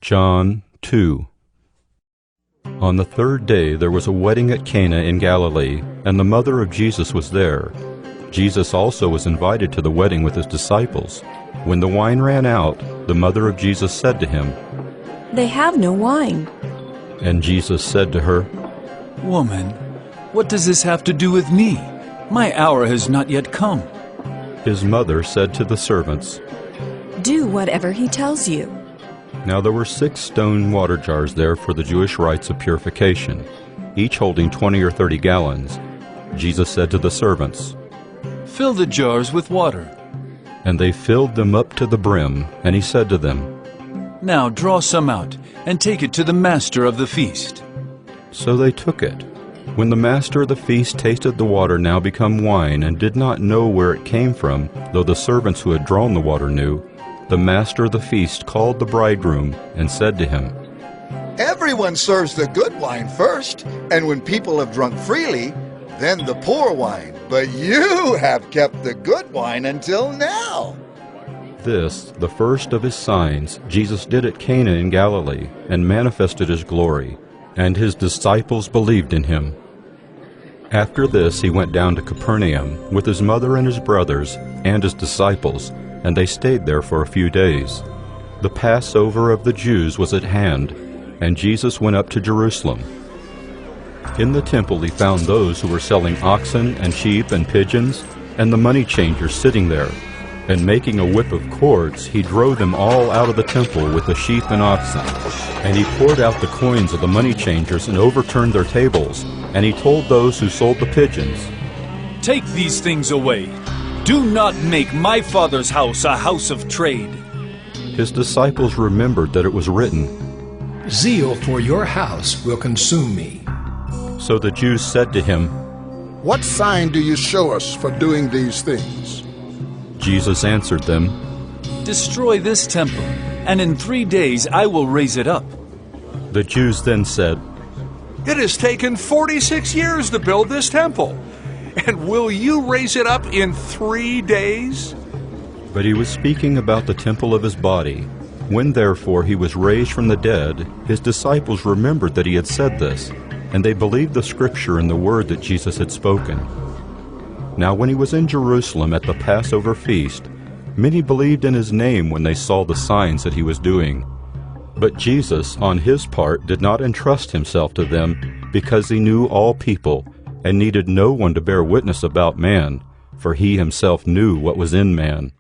John 2. On the third day there was a wedding at Cana in Galilee, and the mother of Jesus was there. Jesus also was invited to the wedding with his disciples. When the wine ran out, the mother of Jesus said to him, "They have no wine." And Jesus said to her, "Woman, what does this have to do with me? My hour has not yet come." His mother said to the servants, "Do whatever he tells you." Now there were 6 stone water jars there for the Jewish rites of purification, each holding 20 or 30 gallons. Jesus said to the servants, "Fill the jars with water." And they filled them up to the brim, and he said to them, "Now draw some out, and take it to the master of the feast." So they took it. When the master of the feast tasted the water now become wine, and did not know where it came from, though the servants who had drawn the water knew, the master of the feast called the bridegroom and said to him, "Everyone serves the good wine first, and when people have drunk freely, then the poor wine. But you have kept the good wine until now." This, the first of his signs, Jesus did at Cana in Galilee, and manifested his glory, and his disciples believed in him. After this he went down to Capernaum with his mother and his brothers and his disciples, and they stayed there for a few days. The Passover of the Jews was at hand, and Jesus went up to Jerusalem. In the temple he found those who were selling oxen and sheep and pigeons, and the money changers sitting there. And making a whip of cords, he drove them all out of the temple with the sheep and oxen. And he poured out the coins of the money changers and overturned their tables. And he told those who sold the pigeons, "Take these things away. Do not make my Father's house a house of trade." His disciples remembered that it was written, "Zeal for your house will consume me." So the Jews said to him, "What sign do you show us for doing these things?" Jesus answered them, "Destroy this temple, and in 3 days I will raise it up." The Jews then said, "It has taken 46 years to build this temple, and will you raise it up in 3 days?" But he was speaking about the temple of his body. When therefore he was raised from the dead, his disciples remembered that he had said this, and they believed the scripture and the word that Jesus had spoken. Now when he was in Jerusalem at the Passover feast, many believed in his name when they saw the signs that he was doing. But Jesus, on his part, did not entrust himself to them, because he knew all people, and needed no one to bear witness about man, for he himself knew what was in man.